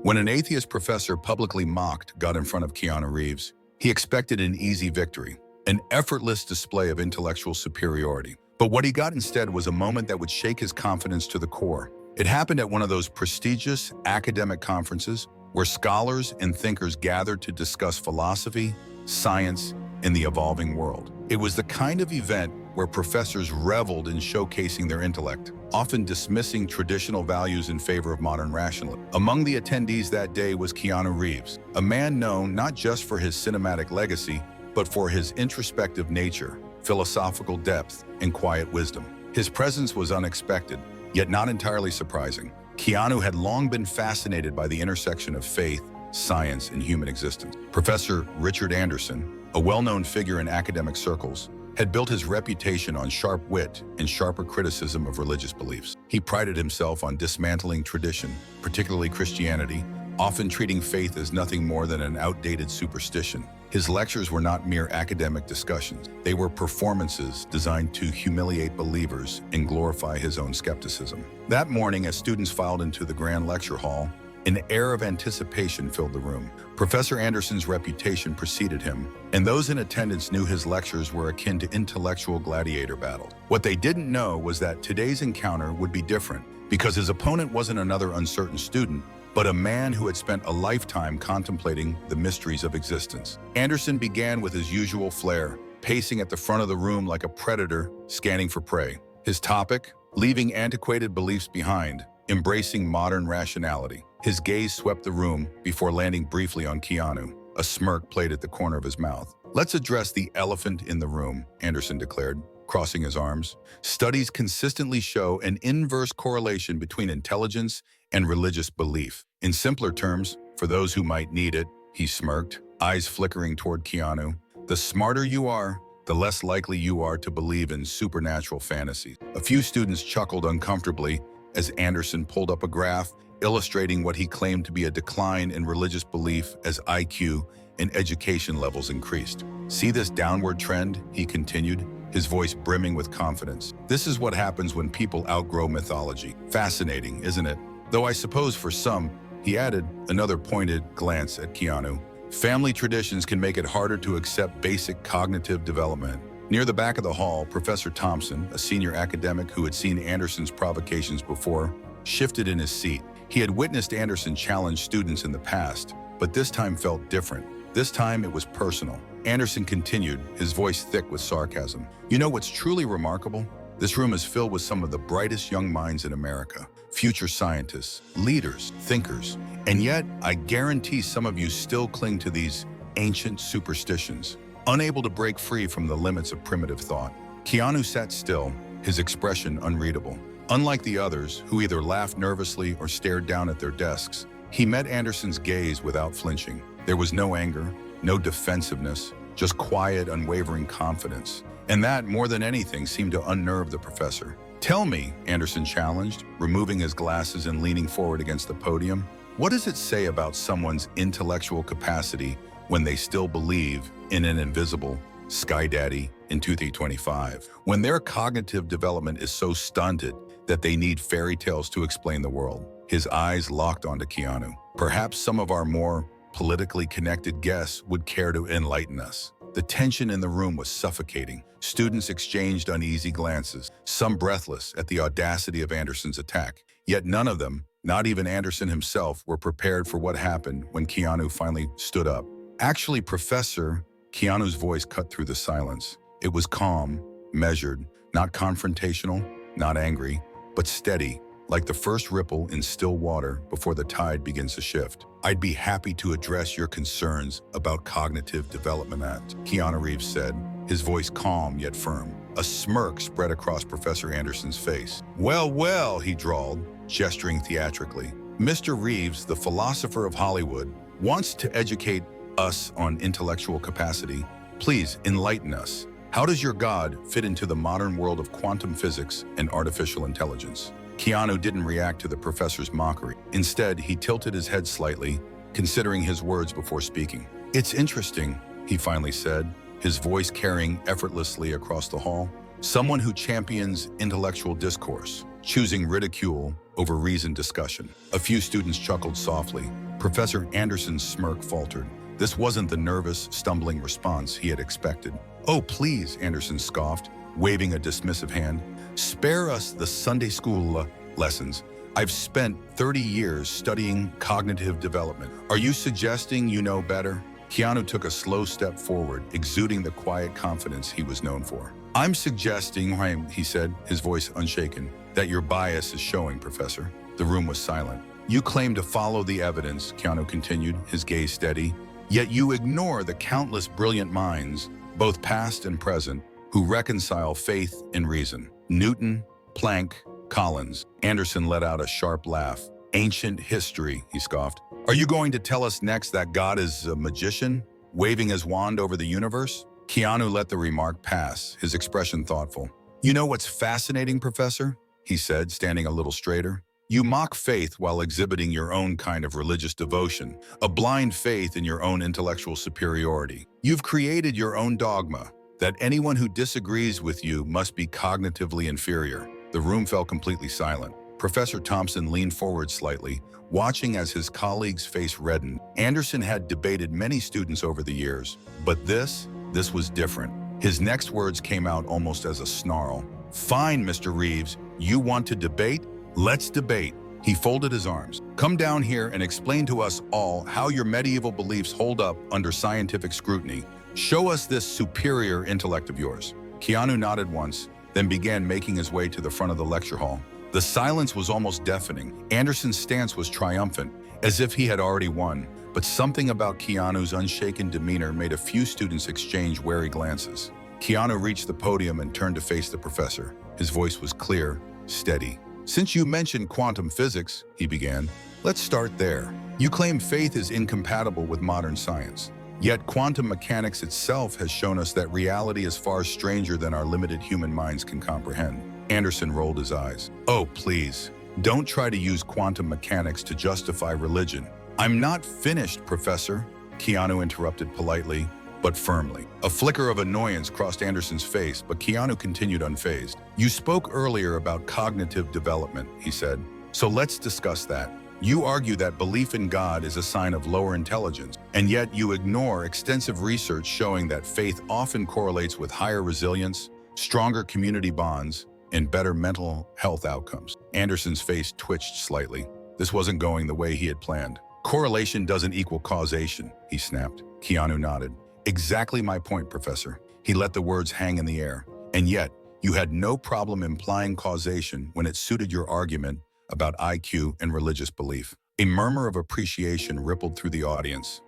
When an atheist professor publicly mocked God in front of Keanu Reeves, he expected an easy victory, an effortless display of intellectual superiority. But what he got instead was a moment that would shake his confidence to the core. It happened at one of those prestigious academic conferences where scholars and thinkers gathered to discuss philosophy, science, and the evolving world. It was the kind of event where professors reveled in showcasing their intellect, often dismissing traditional values in favor of modern rationalism. Among the attendees that day was Keanu Reeves, a man known not just for his cinematic legacy, but for his introspective nature, philosophical depth, and quiet wisdom. His presence was unexpected, yet not entirely surprising. Keanu had long been fascinated by the intersection of faith, science, and human existence. Professor Richard Anderson, a well-known figure in academic circles, had built his reputation on sharp wit and sharper criticism of religious beliefs. He prided himself on dismantling tradition, particularly Christianity, often treating faith as nothing more than an outdated superstition. His lectures were not mere academic discussions. They were performances designed to humiliate believers and glorify his own skepticism. That morning, as students filed into the grand lecture hall, an air of anticipation filled the room. Professor Anderson's reputation preceded him, and those in attendance knew his lectures were akin to intellectual gladiator battles. What they didn't know was that today's encounter would be different, because his opponent wasn't another uncertain student, but a man who had spent a lifetime contemplating the mysteries of existence. Anderson began with his usual flair, pacing at the front of the room like a predator scanning for prey. His topic: leaving antiquated beliefs behind, embracing modern rationality. His gaze swept the room before landing briefly on Keanu. A smirk played at the corner of his mouth. "Let's address the elephant in the room," Anderson declared, crossing his arms. "Studies consistently show an inverse correlation between intelligence and religious belief. In simpler terms, for those who might need it," he smirked, eyes flickering toward Keanu, "the smarter you are, the less likely you are to believe in supernatural fantasies." A few students chuckled uncomfortably as Anderson pulled up a graph illustrating what he claimed to be a decline in religious belief as IQ and education levels increased. "See this downward trend?" he continued, his voice brimming with confidence. "This is what happens when people outgrow mythology. Fascinating, isn't it? Though I suppose for some," he added, another pointed glance at Keanu, "family traditions can make it harder to accept basic cognitive development." Near the back of the hall, Professor Thompson, a senior academic who had seen Anderson's provocations before, shifted in his seat. He had witnessed Anderson challenge students in the past, but this time felt different. This time it was personal. Anderson continued, his voice thick with sarcasm. "You know what's truly remarkable? This room is filled with some of the brightest young minds in America, future scientists, leaders, thinkers, and yet I guarantee some of you still cling to these ancient superstitions, unable to break free from the limits of primitive thought." Keanu sat still, his expression unreadable. Unlike the others, who either laughed nervously or stared down at their desks, he met Anderson's gaze without flinching. There was no anger, no defensiveness, just quiet, unwavering confidence. And that, more than anything, seemed to unnerve the professor. "Tell me," Anderson challenged, removing his glasses and leaning forward against the podium, "what does it say about someone's intellectual capacity when they still believe in an invisible Sky Daddy in 2025, when their cognitive development is so stunted that they need fairy tales to explain the world?" His eyes locked onto Keanu. "Perhaps some of our more politically connected guests would care to enlighten us." The tension in the room was suffocating. Students exchanged uneasy glances, some breathless at the audacity of Anderson's attack. Yet none of them, not even Anderson himself, were prepared for what happened when Keanu finally stood up. "Actually, Professor," Keanu's voice cut through the silence. It was calm, measured, not confrontational, not angry, but steady, like the first ripple in still water before the tide begins to shift. "I'd be happy to address your concerns about cognitive development," Keanu Reeves said, his voice calm yet firm. A smirk spread across Professor Anderson's face. "Well, well," he drawled, gesturing theatrically. "Mr. Reeves, the philosopher of Hollywood, wants to educate us on intellectual capacity. Please enlighten us. How does your God fit into the modern world of quantum physics and artificial intelligence?" Keanu didn't react to the professor's mockery. Instead, he tilted his head slightly, considering his words before speaking. "It's interesting," he finally said, his voice carrying effortlessly across the hall. "Someone who champions intellectual discourse, choosing ridicule over reasoned discussion." A few students chuckled softly, Professor Anderson's smirk faltered. This wasn't the nervous, stumbling response he had expected. "Oh, please," Anderson scoffed, waving a dismissive hand. "Spare us the Sunday school lessons. I've spent 30 years studying cognitive development. Are you suggesting you know better?" Keanu took a slow step forward, exuding the quiet confidence he was known for. "I'm suggesting," he said, his voice unshaken, "that your bias is showing, Professor." The room was silent. "You claim to follow the evidence," Keanu continued, his gaze steady, "yet you ignore the countless brilliant minds, both past and present, who reconcile faith and reason. Newton, Planck, Collins." Anderson let out a sharp laugh. "Ancient history," he scoffed. "Are you going to tell us next that God is a magician, waving his wand over the universe?" Keanu let the remark pass, his expression thoughtful. "You know what's fascinating, Professor?" he said, standing a little straighter. "You mock faith while exhibiting your own kind of religious devotion, a blind faith in your own intellectual superiority. You've created your own dogma, that anyone who disagrees with you must be cognitively inferior." The room fell completely silent. Professor Thompson leaned forward slightly, watching as his colleague's face reddened. Anderson had debated many students over the years, but this was different. His next words came out almost as a snarl. "Fine, Mr. Reeves, you want to debate? Let's debate." He folded his arms. "Come down here and explain to us all how your medieval beliefs hold up under scientific scrutiny. Show us this superior intellect of yours." Keanu nodded once, then began making his way to the front of the lecture hall. The silence was almost deafening. Anderson's stance was triumphant, as if he had already won, but something about Keanu's unshaken demeanor made a few students exchange wary glances. Keanu reached the podium and turned to face the professor. His voice was clear, steady. "Since you mentioned quantum physics," he began, "let's start there. You claim faith is incompatible with modern science. Yet quantum mechanics itself has shown us that reality is far stranger than our limited human minds can comprehend." Anderson rolled his eyes. "Oh, please, don't try to use quantum mechanics to justify religion." "I'm not finished, Professor," Keanu interrupted politely, but firmly. A flicker of annoyance crossed Anderson's face, but Keanu continued unfazed. "You spoke earlier about cognitive development," he said. "So let's discuss that. You argue that belief in God is a sign of lower intelligence, and yet you ignore extensive research showing that faith often correlates with higher resilience, stronger community bonds, and better mental health outcomes." Anderson's face twitched slightly. This wasn't going the way he had planned. "Correlation doesn't equal causation," he snapped. Keanu nodded. "Exactly my point, Professor." He let the words hang in the air. "And yet, you had no problem implying causation when it suited your argument about IQ and religious belief." A murmur of appreciation rippled through the audience.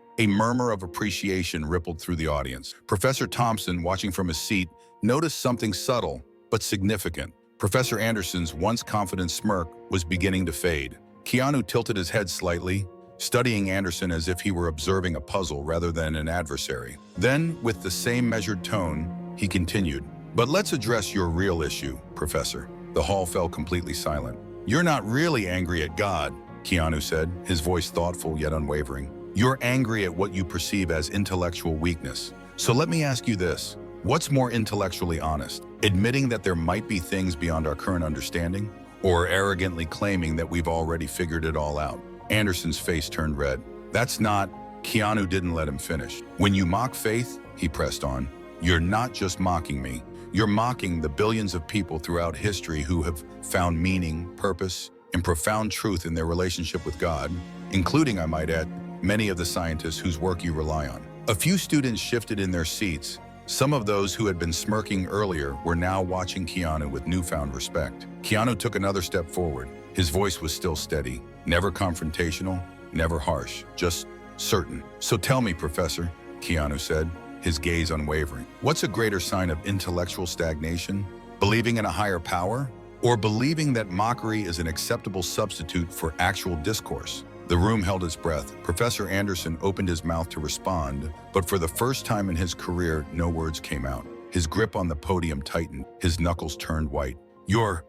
Professor Thompson, watching from his seat, noticed something subtle but significant. Professor Anderson's once confident smirk was beginning to fade. Keanu tilted his head slightly, studying Anderson as if he were observing a puzzle rather than an adversary. Then, with the same measured tone, he continued, "But let's address your real issue, Professor." The hall fell completely silent. "You're not really angry at God," Keanu said, his voice thoughtful yet unwavering. "You're angry at what you perceive as intellectual weakness. So let me ask you this. What's more intellectually honest? Admitting that there might be things beyond our current understanding, or arrogantly claiming that we've already figured it all out?" Anderson's face turned red. "That's not..." Keanu didn't let him finish. "When you mock faith," he pressed on, "you're not just mocking me. You're mocking the billions of people throughout history who have found meaning, purpose, and profound truth in their relationship with God, including, I might add, many of the scientists whose work you rely on." A few students shifted in their seats. Some of those who had been smirking earlier were now watching Keanu with newfound respect. Keanu took another step forward. His voice was still steady, never confrontational, never harsh, just certain. "So tell me, Professor," Keanu said, his gaze unwavering, "what's a greater sign of intellectual stagnation? Believing in a higher power? Or believing that mockery is an acceptable substitute for actual discourse?" The room held its breath. Professor Anderson opened his mouth to respond, but for the first time in his career, no words came out. His grip on the podium tightened. His knuckles turned white. You're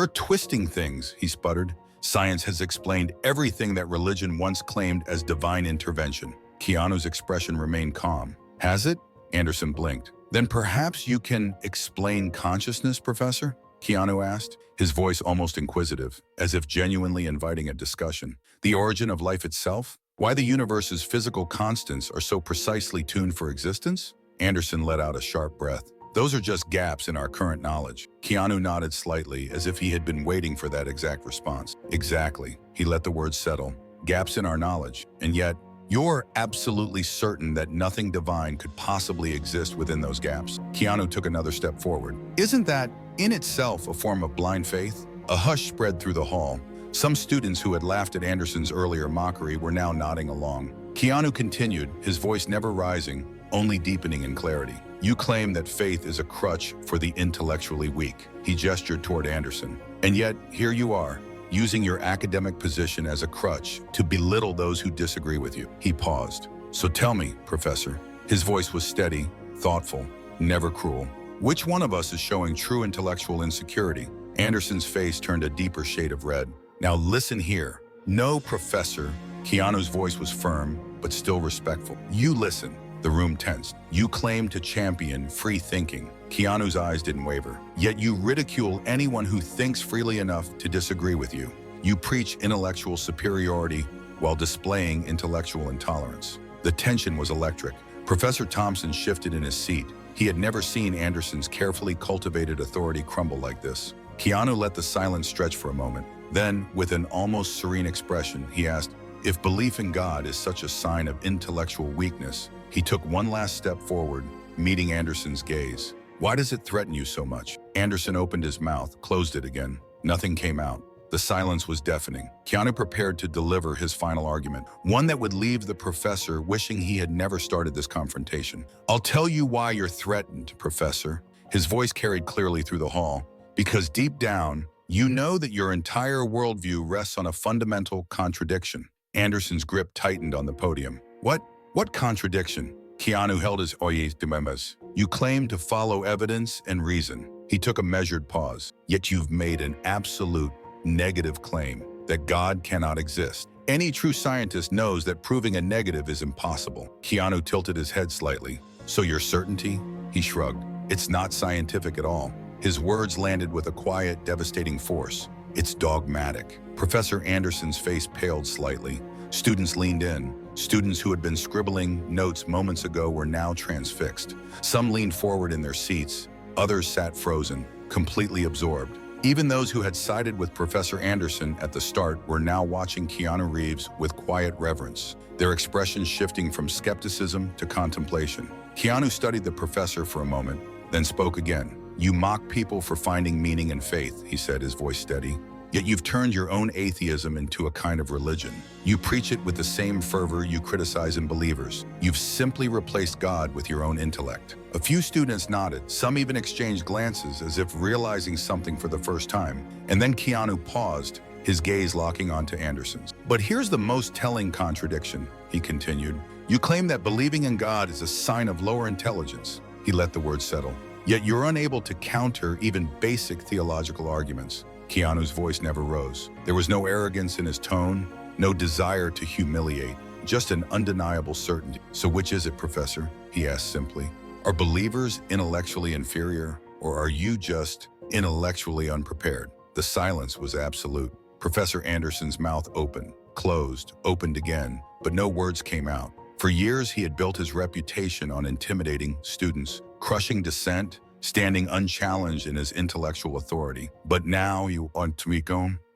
twisting things," he sputtered. "Science has explained everything that religion once claimed as divine intervention." Keanu's expression remained calm. "Has it?" Anderson blinked. "Then perhaps you can explain consciousness, Professor?" Keanu asked, his voice almost inquisitive, as if genuinely inviting a discussion. "The origin of life itself? Why the universe's physical constants are so precisely tuned for existence? Anderson let out a sharp breath. Those are just gaps in our current knowledge. Keanu nodded slightly, as if he had been waiting for that exact response. Exactly. He let the words settle. Gaps in our knowledge. And yet, you're absolutely certain that nothing divine could possibly exist within those gaps. Keanu took another step forward. Isn't that, in itself, a form of blind faith? A hush spread through the hall. Some students who had laughed at Anderson's earlier mockery were now nodding along. Keanu continued, his voice never rising, only deepening in clarity. You claim that faith is a crutch for the intellectually weak. He gestured toward Anderson. And yet, here you are, using your academic position as a crutch to belittle those who disagree with you. He paused. So tell me, Professor. His voice was steady, thoughtful, never cruel. Which one of us is showing true intellectual insecurity? Anderson's face turned a deeper shade of red. Now listen here. No, Professor. Keanu's voice was firm, but still respectful. You listen. The room tensed. You claim to champion free thinking. Keanu's eyes didn't waver. Yet you ridicule anyone who thinks freely enough to disagree with you. You preach intellectual superiority while displaying intellectual intolerance. The tension was electric. Professor Thompson shifted in his seat. He had never seen Anderson's carefully cultivated authority crumble like this. Keanu let the silence stretch for a moment. Then, with an almost serene expression, he asked, if belief in God is such a sign of intellectual weakness, he took one last step forward, meeting Anderson's gaze. Why does it threaten you so much? Anderson opened his mouth, closed it again. Nothing came out. The silence was deafening. Keanu prepared to deliver his final argument, one that would leave the professor wishing he had never started this confrontation. I'll tell you why you're threatened, Professor. His voice carried clearly through the hall. Because deep down, you know that your entire worldview rests on a fundamental contradiction. Anderson's grip tightened on the podium. What contradiction? Keanu held his oyes de memes. You claim to follow evidence and reason. He took a measured pause. Yet you've made an absolute negative claim that God cannot exist. Any true scientist knows that proving a negative is impossible. Keanu tilted his head slightly. So your certainty? He shrugged. It's not scientific at all. His words landed with a quiet, devastating force. It's dogmatic. Professor Anderson's face paled slightly. Students leaned in. Students who had been scribbling notes moments ago were now transfixed. Some leaned forward in their seats. Others sat frozen, completely absorbed. Even those who had sided with Professor Anderson at the start were now watching Keanu Reeves with quiet reverence, their expressions shifting from skepticism to contemplation. Keanu studied the professor for a moment, then spoke again. You mock people for finding meaning in faith, he said, his voice steady. Yet you've turned your own atheism into a kind of religion. You preach it with the same fervor you criticize in believers. You've simply replaced God with your own intellect. A few students nodded, some even exchanged glances as if realizing something for the first time. And then Keanu paused, his gaze locking onto Anderson's. But here's the most telling contradiction, he continued. You claim that believing in God is a sign of lower intelligence. He let the words settle. Yet you're unable to counter even basic theological arguments. Keanu's voice never rose. There was no arrogance in his tone, no desire to humiliate, just an undeniable certainty. So which is it, Professor? He asked simply. Are believers intellectually inferior, or are you just intellectually unprepared? The silence was absolute. Professor Anderson's mouth opened, closed, opened again, but no words came out. For years, he had built his reputation on intimidating students, crushing dissent, standing unchallenged in his intellectual authority. But now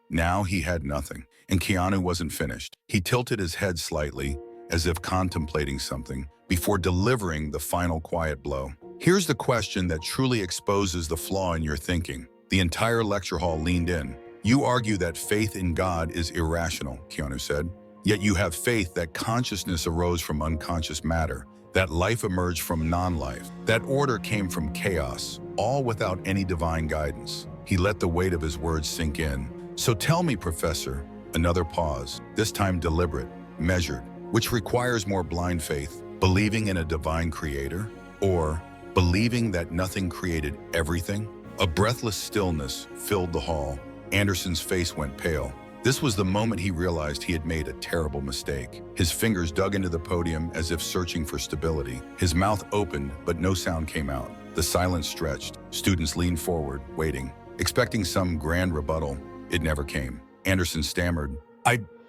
now he had nothing. And Keanu wasn't finished. He tilted his head slightly, as if contemplating something, before delivering the final quiet blow. Here's the question that truly exposes the flaw in your thinking. The entire lecture hall leaned in. You argue that faith in God is irrational, Keanu said. Yet you have faith that consciousness arose from unconscious matter, that life emerged from non-life, that order came from chaos, all without any divine guidance. He let the weight of his words sink in. So tell me, Professor, another pause, this time deliberate, measured, which requires more blind faith, believing in a divine creator, or believing that nothing created everything? A breathless stillness filled the hall. Anderson's face went pale. This was the moment he realized he had made a terrible mistake. His fingers dug into the podium as if searching for stability. His mouth opened, but no sound came out. The silence stretched. Students leaned forward, waiting, expecting some grand rebuttal. It never came. Anderson stammered,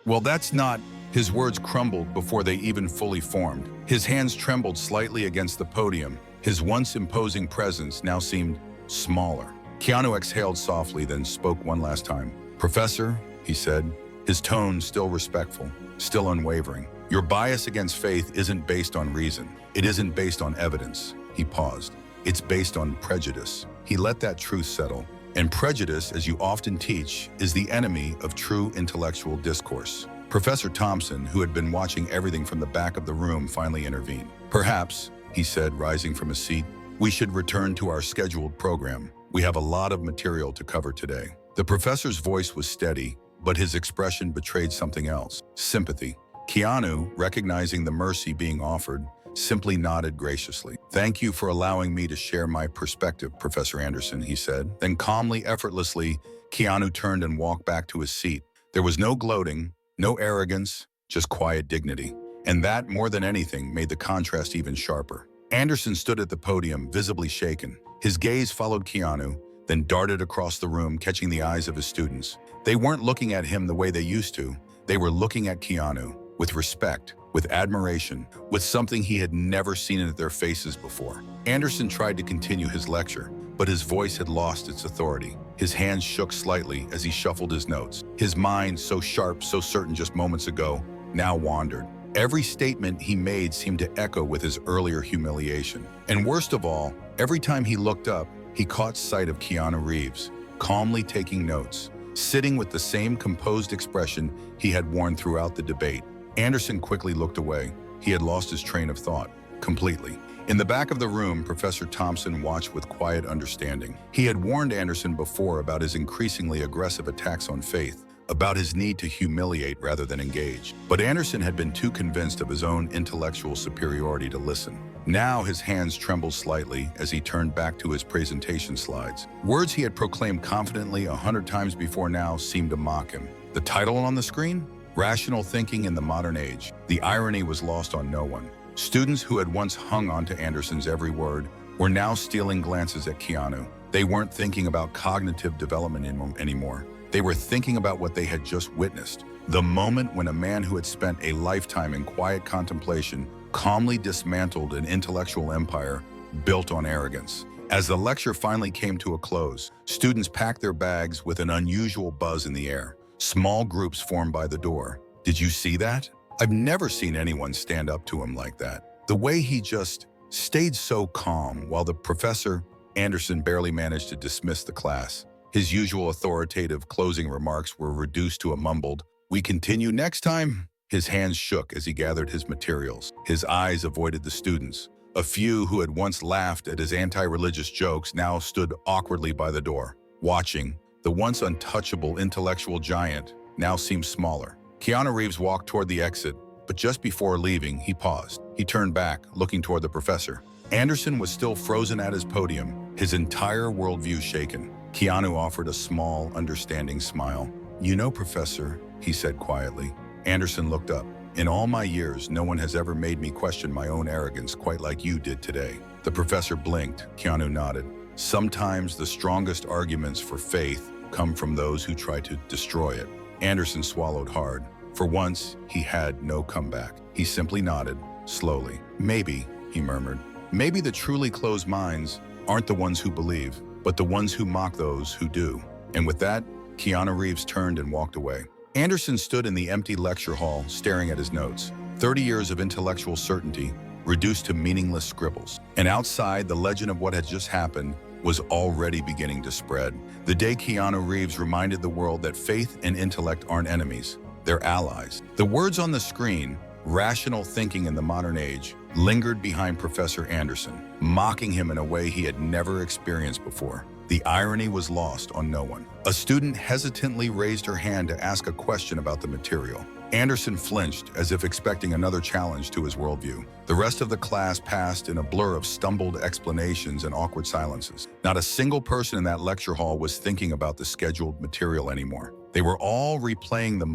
Well, that's not. His words crumbled before they even fully formed. His hands trembled slightly against the podium. His once imposing presence now seemed smaller. Keanu exhaled softly, then spoke one last time. "Professor," he said, his tone still respectful, still unwavering. "Your bias against faith isn't based on reason. It isn't based on evidence." He paused. "It's based on prejudice." He let that truth settle. And prejudice, as you often teach, is the enemy of true intellectual discourse. Professor Thompson, who had been watching everything from the back of the room, finally intervened. "Perhaps," he said, rising from his seat, "we should return to our scheduled program. We have a lot of material to cover today." The professor's voice was steady, but his expression betrayed something else: sympathy. Keanu, recognizing the mercy being offered, simply nodded graciously. "Thank you for allowing me to share my perspective, Professor Anderson," he said. Then calmly, effortlessly, Keanu turned and walked back to his seat. There was no gloating, no arrogance, just quiet dignity. And that, more than anything, made the contrast even sharper. Anderson stood at the podium, visibly shaken. His gaze followed Keanu, then darted across the room, catching the eyes of his students. They weren't looking at him the way they used to. They were looking at Keanu with respect, with admiration, with something he had never seen in their faces before. Anderson tried to continue his lecture, but his voice had lost its authority. His hands shook slightly as he shuffled his notes. His mind, so sharp, so certain just moments ago, now wandered. Every statement he made seemed to echo with his earlier humiliation. And worst of all, every time he looked up, he caught sight of Keanu Reeves, calmly taking notes, sitting with the same composed expression he had worn throughout the debate. Anderson quickly looked away. He had lost his train of thought, completely. In the back of the room, Professor Thompson watched with quiet understanding. He had warned Anderson before about his increasingly aggressive attacks on faith, about his need to humiliate rather than engage. But Anderson had been too convinced of his own intellectual superiority to listen. Now his hands trembled slightly as he turned back to his presentation slides. Words he had proclaimed confidently 100 times before now seemed to mock him. The title on the screen? Rational Thinking in the Modern Age. The irony was lost on no one. Students who had once hung on to Anderson's every word were now stealing glances at Keanu. They weren't thinking about cognitive development anymore. They were thinking about what they had just witnessed. The moment when a man who had spent a lifetime in quiet contemplation calmly dismantled an intellectual empire built on arrogance. As the lecture finally came to a close, students packed their bags with an unusual buzz in the air. Small groups formed by the door. "Did you see that? I've never seen anyone stand up to him like that. The way he just stayed so calm while the professor, Anderson, barely managed to dismiss the class. His usual authoritative closing remarks were reduced to a mumbled, 'We continue next time.'" His hands shook as he gathered his materials. His eyes avoided the students. A few who had once laughed at his anti-religious jokes now stood awkwardly by the door, watching. The once untouchable intellectual giant now seemed smaller. Keanu Reeves walked toward the exit, but just before leaving, he paused. He turned back, looking toward the professor. Anderson was still frozen at his podium, his entire worldview shaken. Keanu offered a small, understanding smile. "You know, Professor," he said quietly. Anderson looked up. "In all my years, no one has ever made me question my own arrogance quite like you did today." The professor blinked. Keanu nodded. "Sometimes the strongest arguments for faith come from those who try to destroy it." Anderson swallowed hard. For once, he had no comeback. He simply nodded, slowly. "Maybe," he murmured. "Maybe the truly closed minds aren't the ones who believe, but the ones who mock those who do." And with that, Keanu Reeves turned and walked away. Anderson stood in the empty lecture hall, staring at his notes. 30 years of intellectual certainty reduced to meaningless scribbles. And outside, the legend of what had just happened was already beginning to spread. The day Keanu Reeves reminded the world that faith and intellect aren't enemies, they're allies. The words on the screen, "Rational Thinking in the Modern Age," lingered behind Professor Anderson, mocking him in a way he had never experienced before. The irony was lost on no one. A student hesitantly raised her hand to ask a question about the material. Anderson flinched, as if expecting another challenge to his worldview. The rest of the class passed in a blur of stumbled explanations and awkward silences. Not a single person in that lecture hall was thinking about the scheduled material anymore. They were all replaying the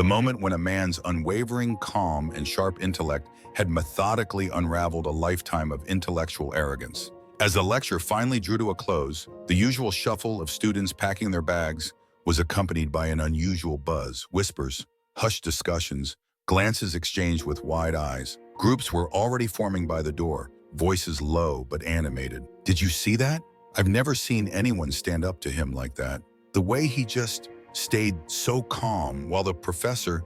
moment when a man's unwavering calm and sharp intellect had methodically unraveled a lifetime of intellectual arrogance. As the lecture finally drew to a close, the usual shuffle of students packing their bags was accompanied by an unusual buzz, whispers, Hushed discussions, glances exchanged with wide eyes. Groups were already forming by the door, voices low but animated. "Did you see that? I've never seen anyone stand up to him like that." The way he just stayed so calm while the Professor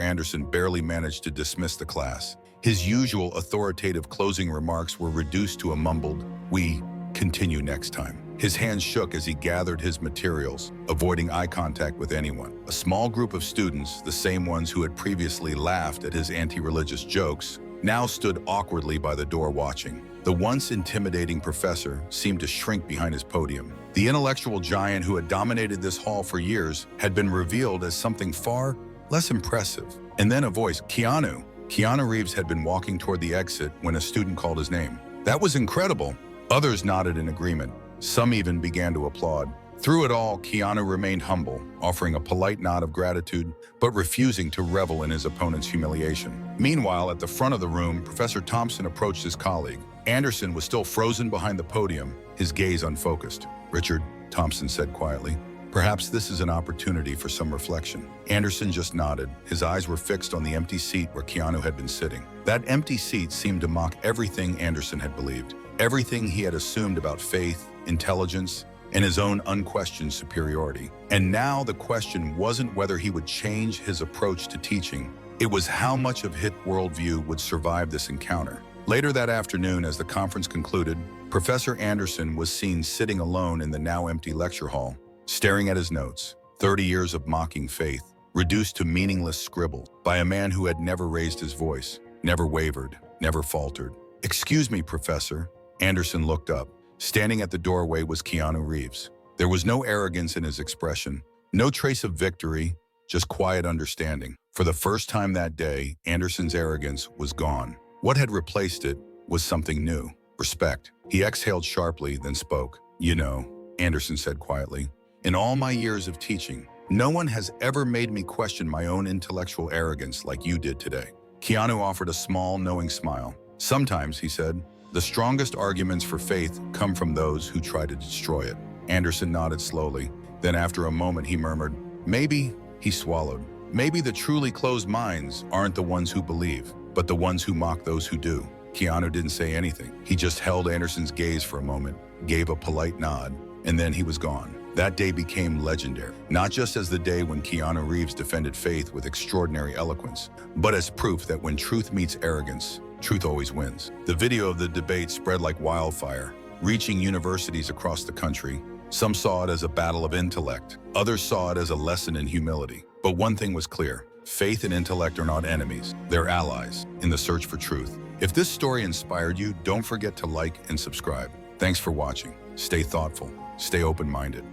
Anderson, barely managed to dismiss the class. His usual authoritative closing remarks were reduced to a mumbled, "We continue next time." His hands shook as he gathered his materials, avoiding eye contact with anyone. A small group of students, the same ones who had previously laughed at his anti-religious jokes, now stood awkwardly by the door watching. The once intimidating professor seemed to shrink behind his podium. The intellectual giant who had dominated this hall for years had been revealed as something far less impressive. And then a voice, "Keanu." Keanu Reeves had been walking toward the exit when a student called his name. "That was incredible." Others nodded in agreement. Some even began to applaud. Through it all, Keanu remained humble, offering a polite nod of gratitude, but refusing to revel in his opponent's humiliation. Meanwhile, at the front of the room, Professor Thompson approached his colleague. Anderson was still frozen behind the podium, his gaze unfocused. "Richard," Thompson said quietly, "perhaps this is an opportunity for some reflection." Anderson just nodded. His eyes were fixed on the empty seat where Keanu had been sitting. That empty seat seemed to mock everything Anderson had believed, everything he had assumed about faith, intelligence, and his own unquestioned superiority. And now the question wasn't whether he would change his approach to teaching. It was how much of his worldview would survive this encounter. Later that afternoon, as the conference concluded, Professor Anderson was seen sitting alone in the now empty lecture hall, staring at his notes. 30 years of mocking faith, reduced to meaningless scribble by a man who had never raised his voice, never wavered, never faltered. "Excuse me, Professor." Anderson looked up. Standing at the doorway was Keanu Reeves. There was no arrogance in his expression, no trace of victory, just quiet understanding. For the first time that day, Anderson's arrogance was gone. What had replaced it was something new, respect. He exhaled sharply, then spoke. "You know," Anderson said quietly, "in all my years of teaching, no one has ever made me question my own intellectual arrogance like you did today." Keanu offered a small, knowing smile. "Sometimes," he said, "the strongest arguments for faith come from those who try to destroy it." Anderson nodded slowly. Then after a moment he murmured, "Maybe," he swallowed, "maybe the truly closed minds aren't the ones who believe, but the ones who mock those who do." Keanu didn't say anything. He just held Anderson's gaze for a moment, gave a polite nod, and then he was gone. That day became legendary, not just as the day when Keanu Reeves defended faith with extraordinary eloquence, but as proof that when truth meets arrogance, truth always wins. The video of the debate spread like wildfire, reaching universities across the country. Some saw it as a battle of intellect. Others saw it as a lesson in humility. But one thing was clear: faith and intellect are not enemies. They're allies in the search for truth. If this story inspired you, don't forget to like and subscribe. Thanks for watching. Stay thoughtful. Stay open-minded.